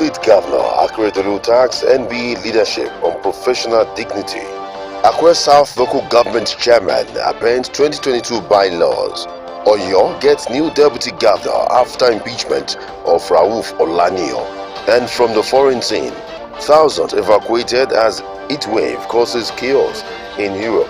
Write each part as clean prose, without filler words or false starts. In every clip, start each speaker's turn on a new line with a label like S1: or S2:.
S1: State Governor Akeredolu taxed NBA leadership on professional dignity. Akure South Local Government Chairman appends 2022 bylaws. Oyo gets new deputy governor after impeachment of Rauf Olanio. And from the foreign scene, thousands evacuated as heat wave causes chaos in Europe.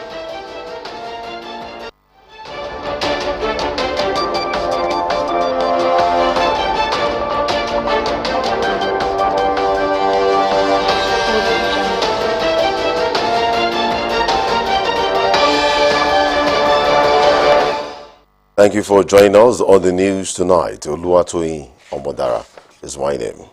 S1: Thank you for joining us on the news tonight. Oluwatoyin Omodara is my name.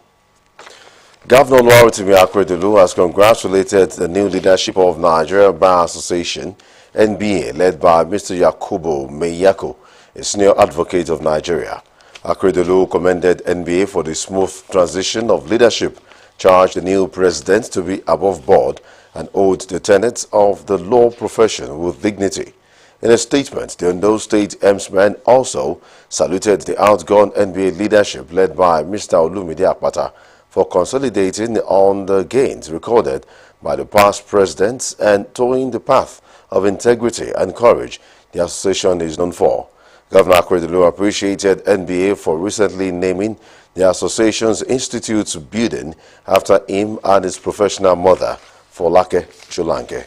S1: Governor Oluwatimi Akeredolu has congratulated the new leadership of Nigeria Bar Association, NBA, led by Mr. Yakubu Meyako, a senior advocate of Nigeria. Akeredolu commended NBA for the smooth transition of leadership, charged the new president to be above board and hold the tenets of the law profession with dignity. In a statement, the Ondo State Emsman also saluted the outgone NBA leadership led by Mr. Olumide Akpata for consolidating on the gains recorded by the past presidents and towing the path of integrity and courage the association is known for. Governor Akeredolu appreciated NBA for recently naming the association's institute's building after him and his professional mother, Folake Chulanke.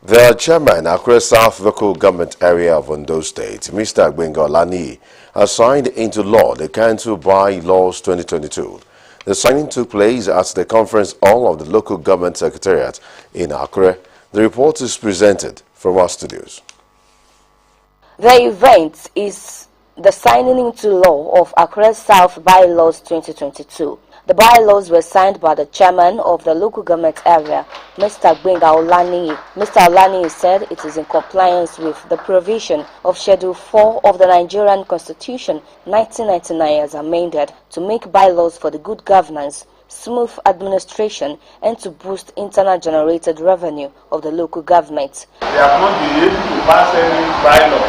S1: The chairman, Akure South Local Government Area of Ondo State, Mr. Gbenga Olaniyi, has signed into law the Council By-Laws 2022. The signing took place at the conference hall of the Local Government Secretariat in Akure. The report is presented from our studios.
S2: The event is the signing into law of Akure South By-Laws 2022. The bylaws were signed by the chairman of the local government area, Mr. Gbenga Olaniyi. Mr. Olaniyi said it is in compliance with the provision of Schedule 4 of the Nigerian Constitution 1999 as amended to make bylaws for the good governance, smooth administration, and to boost internal generated revenue of the local government.
S3: They have not been able to pass any bylaw.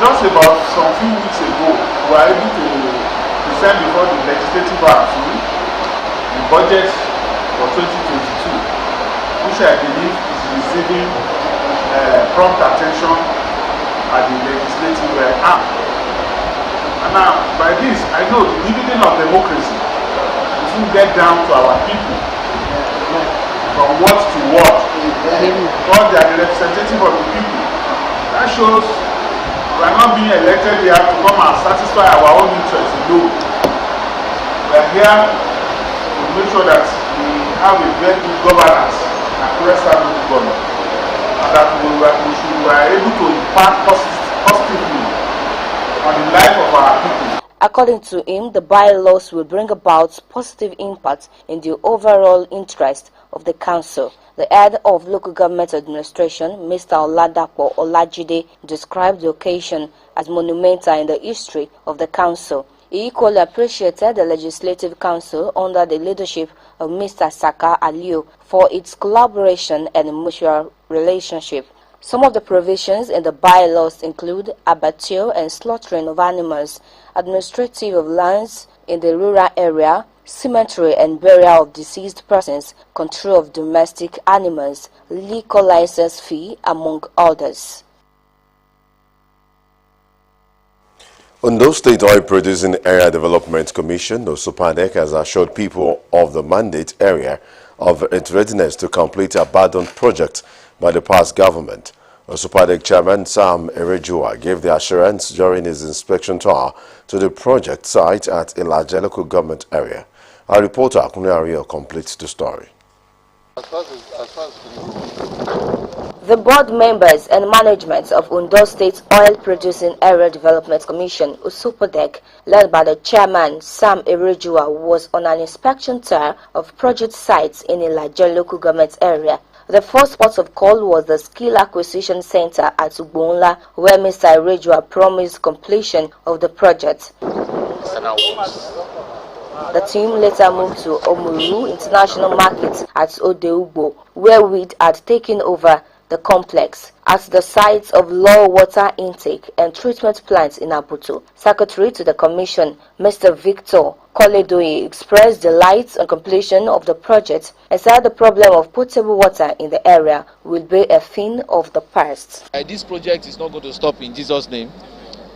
S3: Just about some few weeks ago, we were able to present before the Legislative Assembly the budget for 2022, which I believe is receiving prompt attention at the legislative arm. And now, by this, I know the dividend of democracy is to get down to our people, from what to what, because they are the representative of the people. That shows we are not being elected here to come and satisfy our own interests alone. We are here to make sure that we have a very good governance and correct local government, and that we are able to impact positively on the life of our people.
S2: According to him, the bylaws will bring about positive impact in the overall interest of the council. The head of local government administration, Mr. Oladapo Olajide, described the occasion as monumental in the history of the council. He equally appreciated the Legislative Council under the leadership of Mr. Saka Aliyu for its collaboration and mutual relationship. Some of the provisions in the bylaws include abattoir and slaughtering of animals, administrative of lands in the rural area, cemetery and burial of deceased persons, control of domestic animals, liquor license fee, among others.
S1: Ondo State Oil Producing Area Development Commission, OSUPADEC, has assured people of the mandate area of its readiness to complete abandoned project by the past government. OSUPADEC Chairman Sam Erejua gave the assurance during his inspection tour to the project site at Ilaje local government area. Our reporter Akunle Ario completes the story.
S2: The board members and management of Ondo State Oil Producing Area Development Commission, OSUPADEC, led by the chairman Sam Erejua, was on an inspection tour of project sites in Ilaje local government area. The first port of call was the Skill Acquisition Center at Ugbonla, where Mr. Erejua promised completion of the project. The team later moved to Omuru International Market at Odeugbo, where weed had taken over the complex at the sites of low water intake and treatment plants in Abuto. Secretary to the Commission, Mr. Victor Koledoyi, expressed delight on completion of the project and said the problem of potable water in the area will be a thing of the past.
S4: This project is not going to stop in Jesus' name,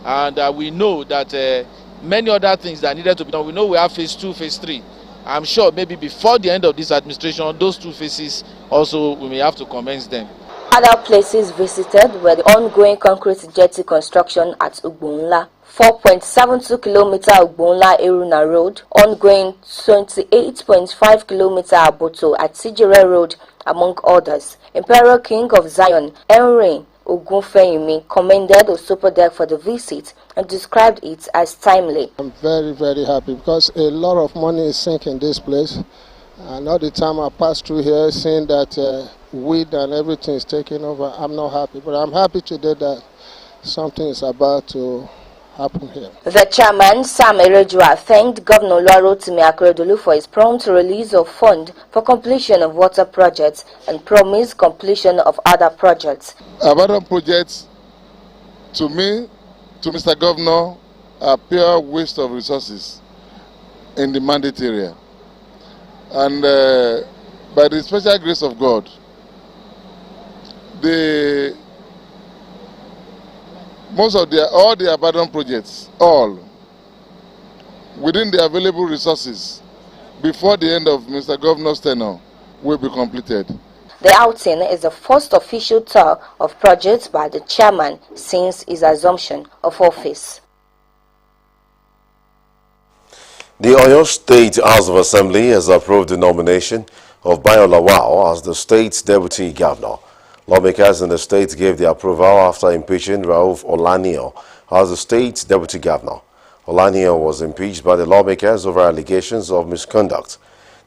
S4: and we know that many other things that needed to be done. We know we have phase 2, phase 3. I'm sure maybe before the end of this administration, those 2 phases also we may have to commence them.
S2: Other places visited were the ongoing concrete jetty construction at Ugbonla, 4.72 km Ugbonla-Eruna Road, ongoing 28.5 km Aboto at Sijere Road, among others. Imperial King of Zion, Henry Ogunfeyimi, commended Osopodek for the visit and described it as timely.
S5: I'm very, very happy because a lot of money is sinking in this place. And all the time I pass through here seeing that weed and everything is taking over, I'm not happy. But I'm happy today that something is about to happen here.
S2: The chairman, Sam Erejua, thanked Governor Oluwarotimi Akeredolu for his prompt release of funds for completion of water projects and promised completion of other projects.
S6: Abandoned projects, to me, to Mr. Governor, are pure waste of resources in the mandate area. And by the special grace of God, all the abandoned projects, all within the available resources before the end of Mr. Governor's tenure will be completed.
S2: The outing is the first official tour of projects by the chairman since his assumption of office.
S1: The Oyo State House of Assembly has approved the nomination of Bayo Lawal as the state's deputy governor. Lawmakers in the state gave the approval after impeaching Rauf Olanio as the state's deputy governor. Olanio was impeached by the lawmakers over allegations of misconduct.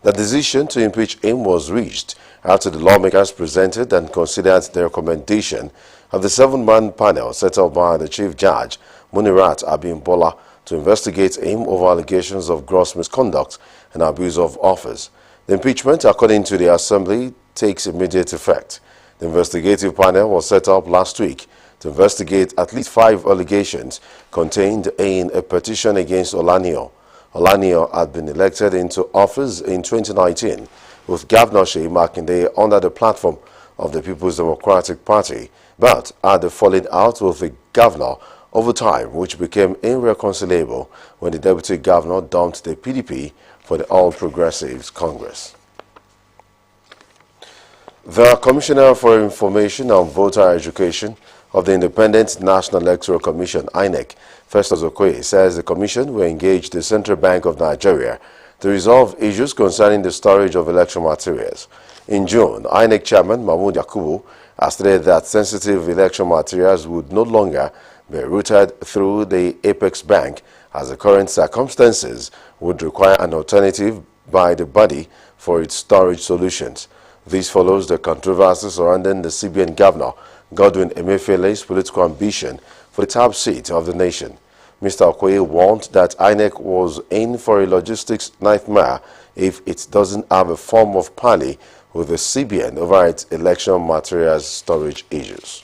S1: The decision to impeach him was reached after the lawmakers presented and considered the recommendation of the 7-man panel set up by the Chief Judge, Munirat Abimbola, to investigate him over allegations of gross misconduct and abuse of office. The impeachment, according to the Assembly, takes immediate effect. The investigative panel was set up last week to investigate at least 5 allegations contained in a petition against Olanio. Olanio had been elected into office in 2019 with Governor Seyi Makinde under the platform of the People's Democratic Party, but had a falling out with the governor over time, which became irreconcilable when the deputy governor dumped the PDP for the All Progressives Congress. The Commissioner for Information and Voter Education of the Independent National Electoral Commission, INEC, Festus Okoye, says the Commission will engage the Central Bank of Nigeria to resolve issues concerning the storage of election materials. In June, INEC Chairman Mahmoud Yakubu has stated that sensitive election materials would no longer be routed through the Apex Bank as the current circumstances would require an alternative by the body for its storage solutions. This follows the controversy surrounding the CBN governor, Godwin Emefiele's political ambition for the top seat of the nation. Mr. Okoye warned that INEC was in for a logistics nightmare if it doesn't have a form of parley with the CBN over its election materials storage issues.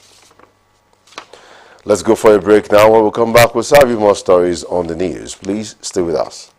S1: Let's go for a break now. When we come back, we'll serve you more stories on the news. Please stay with us.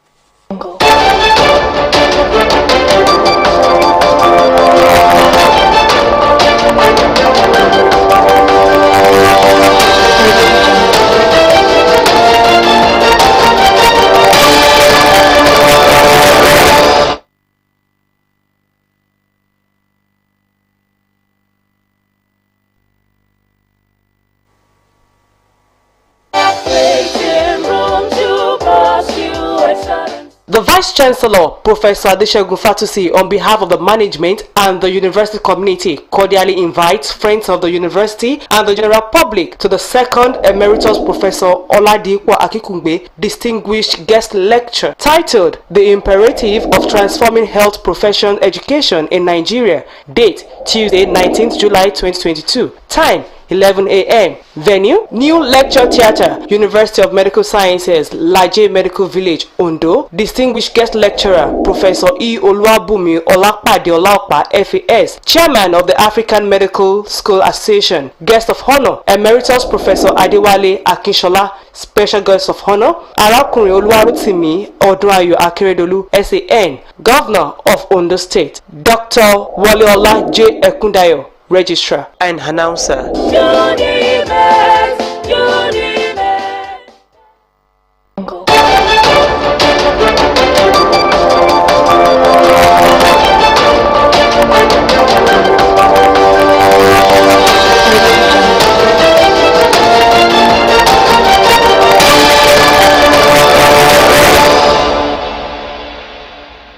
S7: The Vice-Chancellor, Professor Adesegun Fatusi, on behalf of the management and the university community, cordially invites friends of the university and the general public to the second Emeritus Professor Oladipo Akikungbe Distinguished Guest Lecture titled The Imperative of Transforming Health Profession Education in Nigeria. Date, Tuesday, 19th July 2022. Time, 11 a.m. Venue, New Lecture Theatre, University of Medical Sciences, Laje Medical Village, Ondo. Distinguished Distinguished guest lecturer, Professor E. Oluwabumi Olapade Olaopa, FAS, Chairman of the African Medical School Association. Guest of Honor, Emeritus Professor Adewale Akinshola, Special Guest of Honor, Arakunrin Oluwarotimi Odunayo Akeredolu, SAN, Governor of Ondo State, Dr. Waleola J. Ekundayo, Registrar and Announcer.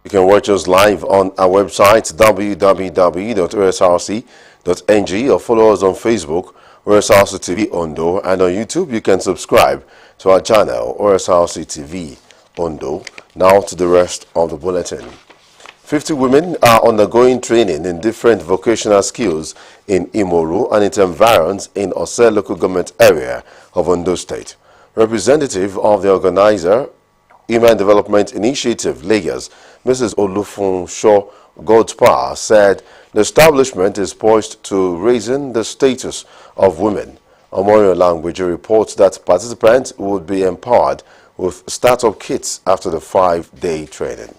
S1: You can watch us live on our website www.osrc.ng or follow us on Facebook, OSRC TV Ondo, and on YouTube you can subscribe to our channel, OSRC TV Ondo. Now to the rest of the bulletin. 50 women are undergoing training in different vocational skills in Imoru and its environs in Osrc local government area of Ondo State. Representative of the organizer, Human Development Initiative, Lagos, Mrs. Olufunsho Godpa, said the establishment is poised to raising the status of women. Omori Language reports that participants would be empowered with startup kits after the 5-day training.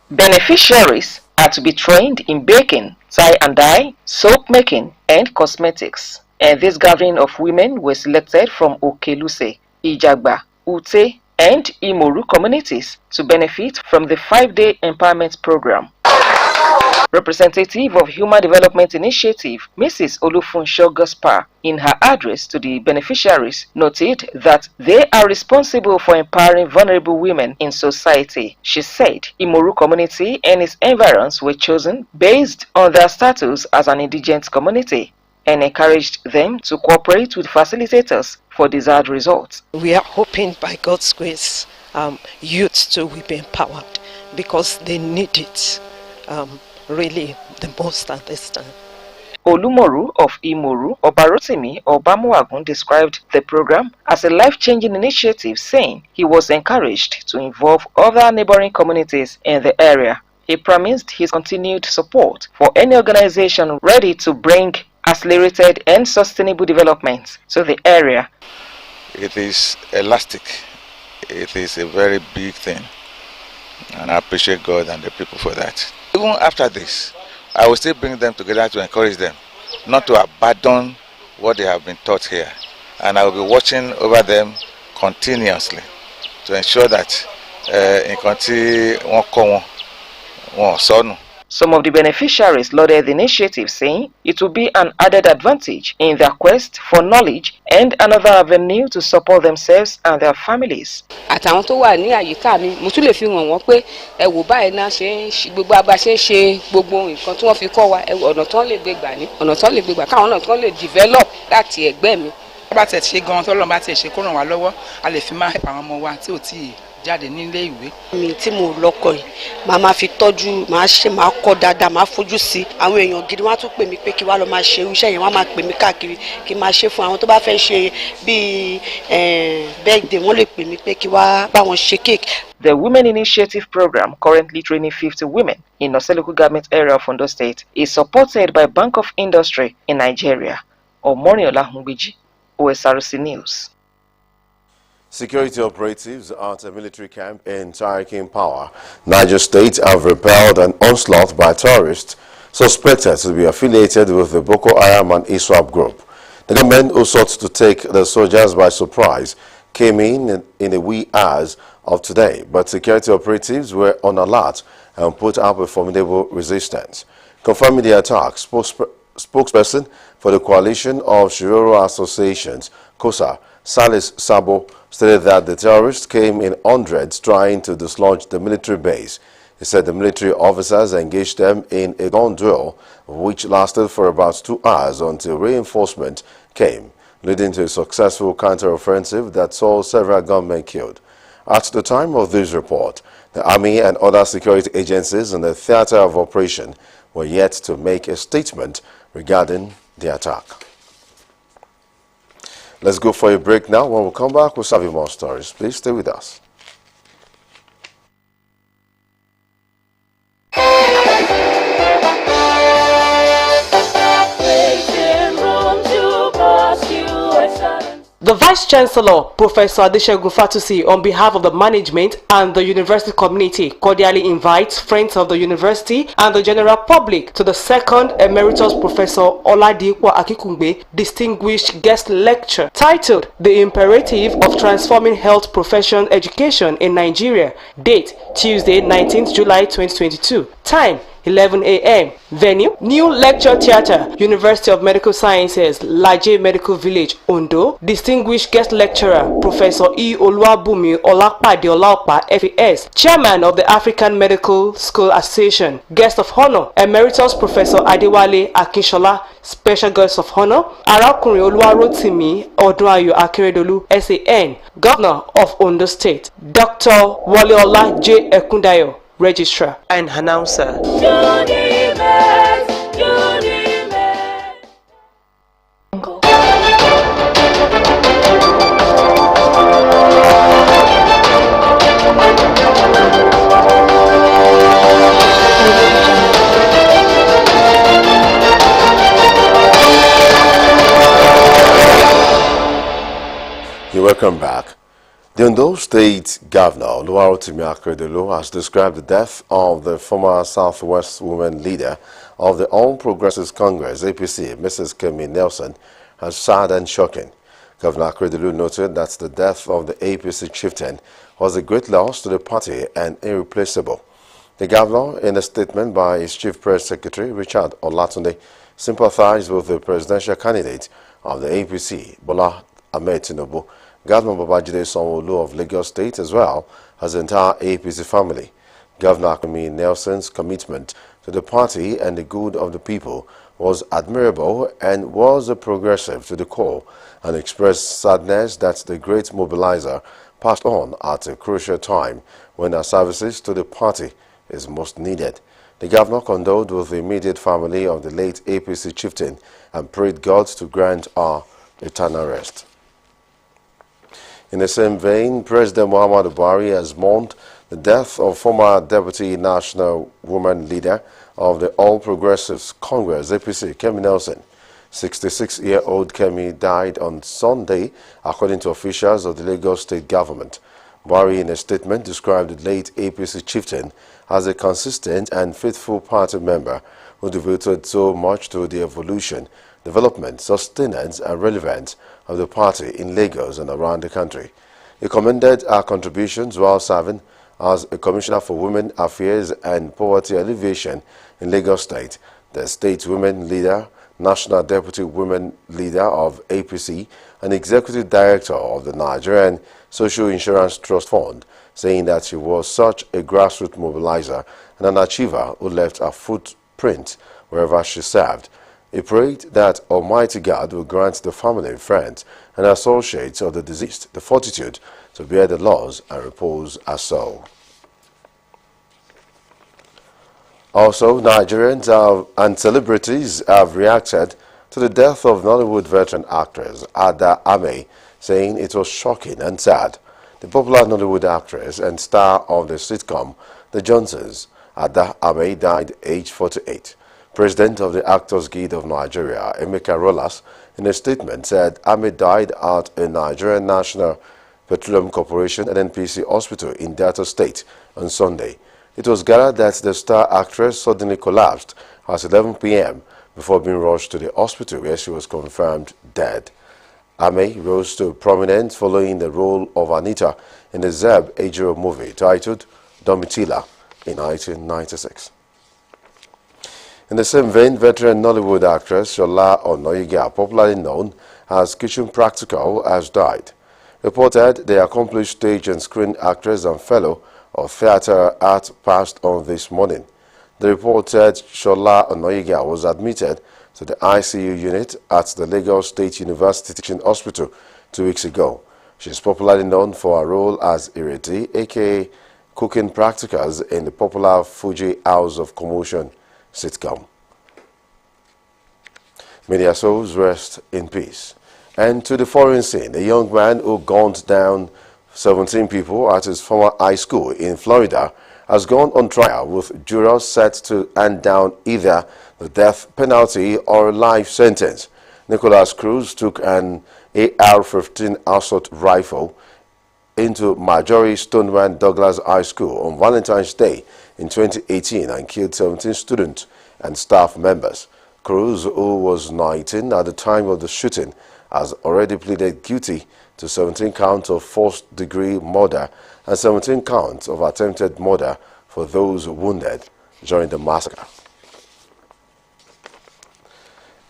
S8: Beneficiaries are to be trained in baking, tie and dye, soap making, and cosmetics. And this gathering of women was selected from Okeluse, Ijagba, Ute, and Imoru communities to benefit from the 5-day empowerment program. Representative of Human Development Initiative, Mrs. Olufunsho Godpa, in her address to the beneficiaries, noted that they are responsible for empowering vulnerable women in society. She said Imoru community and its environs were chosen based on their status as an indigent community, and encouraged them to cooperate with facilitators for desired results.
S9: We are hoping by God's grace, youth to be empowered because they need it really the most at this time.
S8: Olumoru of Imoru, Obarotimi Obamuagun, described the program as a life-changing initiative, saying he was encouraged to involve other neighboring communities in the area. He promised his continued support for any organization ready to bring accelerated and sustainable development to the area.
S10: It is elastic. It is a very big thing, and I appreciate God and the people for that. Even after this, I will still bring them together to encourage them not to abandon what they have been taught here, and I will be watching over them continuously to ensure that
S8: Some of the beneficiaries lauded the initiative, saying it will be an added advantage in their quest for knowledge and another avenue to support themselves and their families.
S11: Àtàwọn tó wà ní àyíká mi, mo tún lè fi hàn wọ́n pé ẹ wò báyìí náà ṣe gbogbo àgbà ṣe gbogbo nǹkan tí wọ́n fi kọ́ wa, ọ̀nà tán lè gbé gbà ní ọ̀nà tán lè gbé gbà káwọn náà tán lè develop láti ẹ̀gbẹ́ mi.
S12: Bá tẹ̀ ṣe gan-an tó lọ́n bá tẹ̀ ṣe kó ràn wá lọ́wọ́, a lè fi máa help àwọn ọmọ wa tí ò tíì jáde nílé ìwé.
S9: Mi tí mo lọ́kọ yìí máa fi tọ́jú máa kọ́ dáadáa máa fojú sí àwọn èèyàn gidi wọ́n á tún pè mí pé kí wá lọ máa ṣe iṣẹ́ yẹn wọ́n á máa pè mí káàkiri kí máa ṣe fún àwọn tó bá fẹ́ ṣe bíi birthday wọ́n lè pè mí pé kí wá bá wọn ṣe cake.
S8: The Women Initiative Program, currently training 50 women in Osrc local government area of Ondo State, is supported by Bank of Industry in Nigeria. Omoriola Hungbeji, OSRC News.
S1: Security operatives at a military camp in Tarikin Power, Niger State, have repelled an onslaught by terrorists suspected to be affiliated with the Boko Haram and ISWAP group. The government, who sought to take the soldiers by surprise, came in the wee hours of today, but security operatives were on alert and put up a formidable resistance. Confirming the attack, spokesperson for the Coalition of Shiroro Associations, COSA, Salis Sabo, stated that the terrorists came in hundreds trying to dislodge the military base. He said the military officers engaged them in a gun duel, which lasted for about 2 hours until reinforcement came, leading to a successful counter-offensive that saw several gunmen killed. At the time of this report, the Army and other security agencies in the theater of operation were yet to make a statement regarding the attack. Let's go for a break now. When we come back, we'll serve you more stories. Please stay with us.
S7: The Vice-Chancellor, Professor Adeshegun Fatusi, on behalf of the management and the university community, cordially invites friends of the university and the general public to the second Emeritus Professor Oladipo Akikungbe Distinguished Guest Lecture titled The Imperative of Transforming Health Profession Education in Nigeria. Date, Tuesday, 19th July 2022. Time, 11 a.m. Venue, New Lecture Theatre, University of Medical Sciences, Laje Medical Village, Ondo. Distinguished Guest Lecturer, Professor E. Oluwabumi Olapade Olaopa, FAS, Chairman of the African Medical School Association. Guest of Honor, Emeritus Professor Adewale Akinshola. Special Guest of Honor, Arakunrin Oluwarotimi Odunayo Akeredolu, SAN, Governor of Ondo State. Dr. Waleola J. Ekundayo, Registrar and Announcer.
S1: Welcome back. The Ondo State Governor, Oluwarotimi Akeredolu, has described the death of the former Southwest woman leader of the All Progressives Congress, APC, Mrs. Kemi Nelson, as sad and shocking. Governor Akeredolu noted that the death of the APC chieftain was a great loss to the party and irreplaceable. The governor, in a statement by his chief press secretary, Richard Olatunde, sympathized with the presidential candidate of the APC, Bola Ahmed Tinubu, Governor Babajide Sanwo-Olu of Lagos State, as well as the entire APC family. Governor Kemi Nelson's commitment to the party and the good of the people was admirable and was a progressive to the core, and expressed sadness that the great mobilizer passed on at a crucial time when our services to the party is most needed. The governor condoled with the immediate family of the late APC chieftain and prayed God to grant her eternal rest. In the same vein, President Muhammadu Buhari has mourned the death of former Deputy National Woman Leader of the All Progressives Congress, APC, Kemi Nelson. 66-year-old Kemi died on Sunday, according to officials of the Lagos State government. Buhari, in a statement, described the late APC chieftain as a consistent and faithful party member who devoted so much to the evolution, development, sustenance, and relevance of the party in Lagos and around the country. He commended her contributions while serving as a Commissioner for Women Affairs and Poverty Alleviation in Lagos State, the state women leader, National Deputy Women Leader of APC, and Executive Director of the Nigerian Social Insurance Trust Fund, saying that she was such a grassroots mobilizer and an achiever who left a footprint wherever she served. He prayed that Almighty God will grant the family, friends, and associates of the deceased the fortitude to bear the loss and repose her soul. Also, Nigerians and celebrities have reacted to the death of Nollywood veteran actress Ada Ame, saying it was shocking and sad. The popular Nollywood actress and star of the sitcom The Johnsons, Ada Ame, died aged 48. President of the Actors Guild of Nigeria, Emeka Rollas, in a statement said Ame died at a Nigerian National Petroleum Corporation NNPC hospital in Delta State on Sunday. It was gathered that the star actress suddenly collapsed at 11 p.m. before being rushed to the hospital where she was confirmed dead. Ame rose to prominence following the role of Anita in the Zeb Ejiro movie titled Domitila in 1996. In the same vein, veteran Nollywood actress Shola Onoyiga, popularly known as Kitchen Practical, has died. Reported the accomplished stage and screen actress and fellow of theatre art passed on this morning. The report said Shola Onoyiga was admitted to the ICU unit at the Lagos State University Teaching Hospital 2 weeks ago. She is popularly known for her role as Ireti, aka Cooking Practicals, in the popular Fuji House of Commotion sitcom. May their souls rest in peace. And to the foreign scene, a young man who gunned down 17 people at his former high school in Florida has gone on trial with jurors set to hand down either the death penalty or a life sentence. Nicholas Cruz took an AR-15 assault rifle into Marjorie Stoneman Douglas High School on Valentine's Day in 2018 and killed 17 students and staff members. Cruz, who was 19 at the time of the shooting, has already pleaded guilty to 17 counts of first-degree murder and 17 counts of attempted murder for those wounded during the massacre.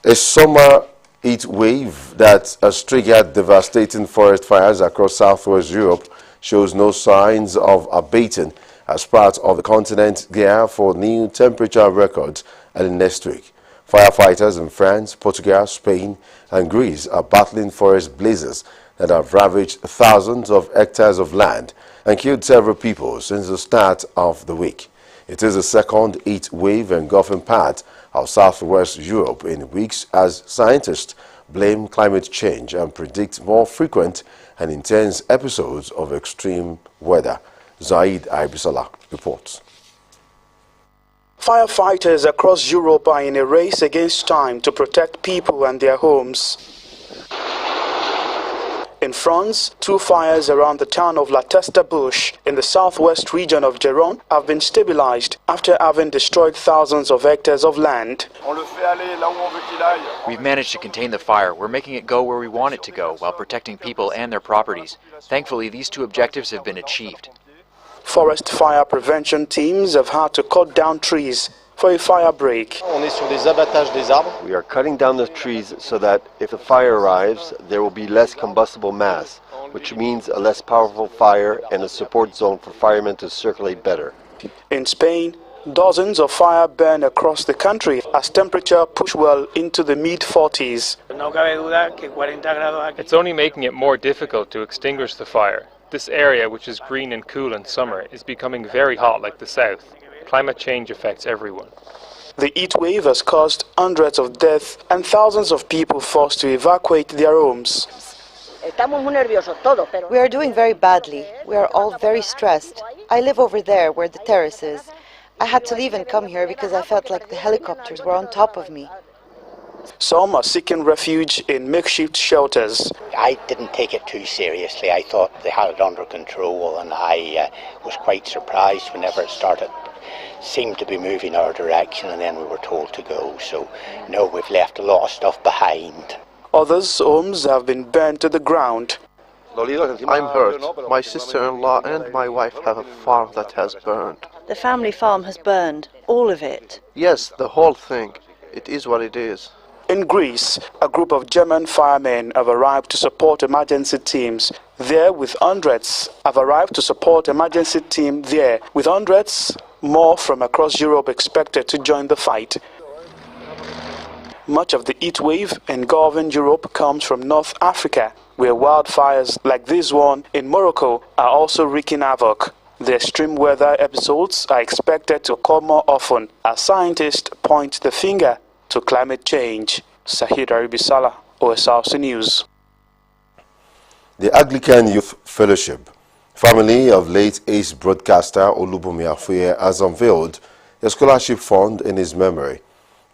S1: A summer heat wave that has triggered devastating forest fires across southwest Europe shows no signs of abating as part of the continent's gear for new temperature records early next week. Firefighters in France, Portugal, Spain, and Greece are battling forest blazes that have ravaged thousands of hectares of land and killed several people since the start of the week. It is the second heat wave engulfing part of southwest Europe in weeks as scientists blame climate change and predict more frequent and intense episodes of extreme weather. Zaid Ibisala reports.
S13: Firefighters across Europe are in a race against time to protect people and their homes. In France, 2 fires around the town of La Teste-Bouche in the southwest region of Gironde have been stabilized after having destroyed thousands of hectares of land.
S14: We've managed to contain the fire. We're making it go where we want it to go while protecting people and their properties. Thankfully, these 2 objectives have been achieved.
S13: Forest fire prevention teams have had to cut down trees for a fire break.
S15: We are cutting down the trees so that if a fire arrives, there will be less combustible mass, which means a less powerful fire and a support zone for firemen to circulate better.
S13: In Spain, dozens of fires burn across the country as temperature push well into the mid-40s.
S16: It's only making it more difficult to extinguish the fire. This area, which is green and cool in summer, is becoming very hot like the south. Climate change affects everyone.
S13: The heat wave has caused hundreds of deaths and thousands of people forced to evacuate their homes.
S17: We are doing very badly. We are all very stressed. I live over there where the terrace is. I had to leave and come here because I felt like the helicopters were on top of me.
S13: Some are seeking refuge in makeshift shelters.
S18: I didn't take it too seriously. I thought they had it under control, and I was quite surprised whenever it started. Seemed to be moving our direction, and then we were told to go. So, no, we've left a lot of stuff behind.
S13: Others' homes have been burned to the ground.
S19: I'm hurt. My sister-in-law and my wife have a farm that has burned.
S17: The family farm has burned, all of it.
S19: Yes, the whole thing. It is what it is.
S13: In Greece, a group of German firemen have arrived to support emergency teams there with hundreds. More from across Europe expected to join the fight. Much of the heat wave engulfing Europe comes from North Africa, where wildfires like this one in Morocco are also wreaking havoc. The extreme weather episodes are expected to occur more often as scientists point the finger to climate change. Sahid Aribisala, Osrc News.
S1: The Anglican Youth Fellowship, family of late ace broadcaster Olubunmi Afuye, has unveiled a scholarship fund in his memory.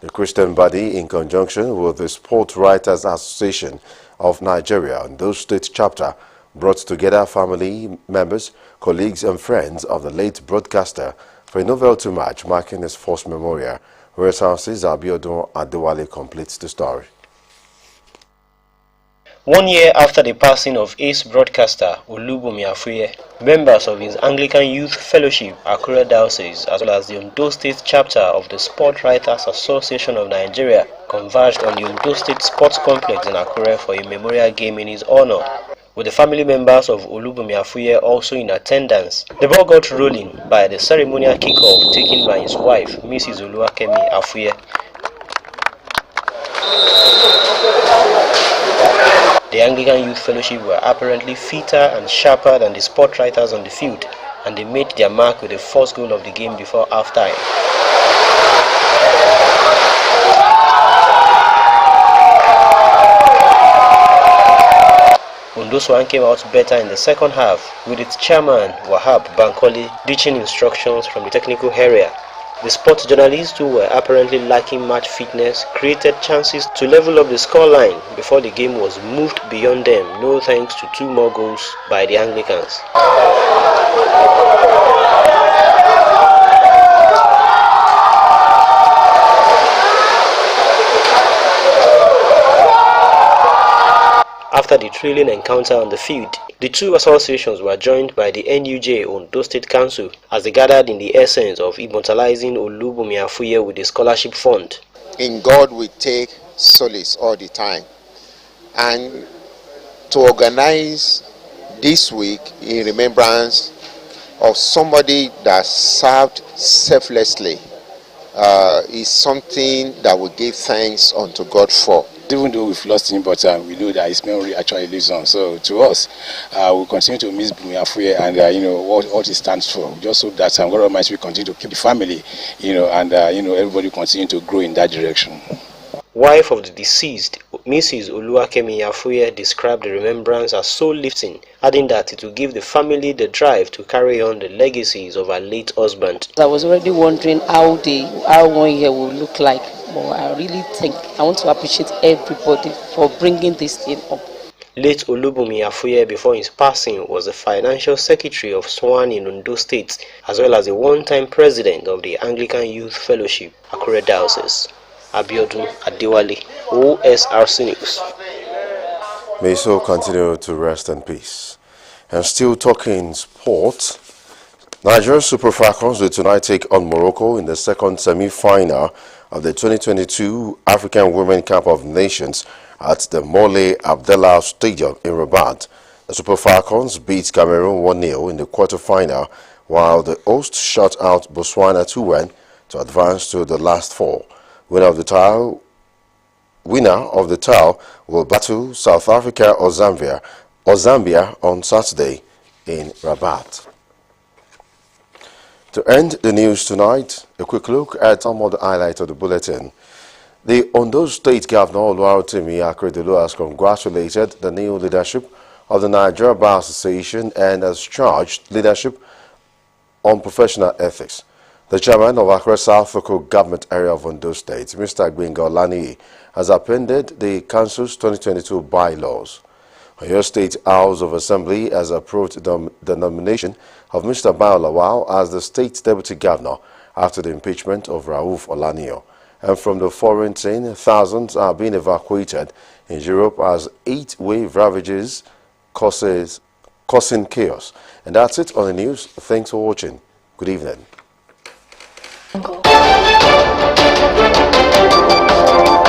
S1: The Christian body, in conjunction with the Sport Writers Association of Nigeria and those state chapter, brought together family members, colleagues and friends of the late broadcaster for a novelty match marking his first memorial. Osrc's Abiodun Adewale completes the story.
S20: 1 year after the passing of ace broadcaster Olubunmi Afuye, members of his Anglican Youth Fellowship, Akure Diocese, as well as the Ondo State chapter of the Sport Writers Association of Nigeria, converged on the Ondo State Sports Complex in Akure for a memorial game in his honor, with the family members of Olubunmi Afuye also in attendance. The ball got rolling by the ceremonial kickoff taken by his wife, Mrs. Oluwakemi Afuye. The Anglican Youth Fellowship were apparently fitter and sharper than the sport writers on the field, and they made their mark with the first goal of the game before half-time. Ondo Swan came out better in the second half, with its chairman, Wahab Bankole, ditching instructions from the technical area. The sports journalists, who were apparently lacking match fitness, created chances to level up the scoreline before the game was moved beyond them, no thanks to 2 more goals by the Anglicans. After the thrilling encounter on the field, the two associations were joined by the NUJ Ondo State Council as they gathered in the essence of immortalizing Olubunmi Afuye with the scholarship fund.
S21: In God we take solace all the time, and to organize this week in remembrance of somebody that served selflessly is something that we give thanks unto God for.
S22: Even though we've lost him, but we know that his memory actually lives on. So to us, we continue to miss Bumi Afuye and what he stands for. We just hope that God Almighty will continue to keep the family, and everybody continue to grow in that direction.
S20: Wife of the deceased, Mrs. Oluwakemi Afuye, described the remembrance as soul-lifting, adding that it will give the family the drive to carry on the legacies of her late husband.
S23: I was already wondering how 1 year will look like, but I really think I want to appreciate everybody for bringing this thing up.
S20: Late Olubunmi Afuye, before his passing, was the financial secretary of SWAN in Ondo State, as well as the one-time president of the Anglican Youth Fellowship, Akure Diocese. Abiodun Adewale, OSRC News.
S1: May so continue to rest in peace. And still talking sports, Nigeria Super Falcons will tonight take on Morocco in the second semi-final of the 2022 African Women Cup of Nations at the Mole Abdallah Stadium in Rabat. The Super Falcons beat Cameroon 1-0 in the quarter-final, while the hosts shut out Botswana 2-1 to advance to the last 4. Winner of the title will battle South Africa or Zambia on Saturday in Rabat. To end the news tonight, a quick look at some of the highlights of the bulletin. The Ondo State Governor Oluwatimi Akeredolu has congratulated the new leadership of the Nigeria Bar Association and has charged leadership on professional ethics. The chairman of Accra South Local Government Area of Ondo State, Mr. Gbenga Olaniyi, has appended the Council's 2022 bylaws. Oyo State House of Assembly has approved the nomination of Mr. Bayo Lawal as the State Deputy Governor after the impeachment of Rauf Olaniyo. And from the foreign scene, thousands are being evacuated in Europe as 8 wave ravages causing chaos. And that's it on the news. Thanks for watching. Good evening.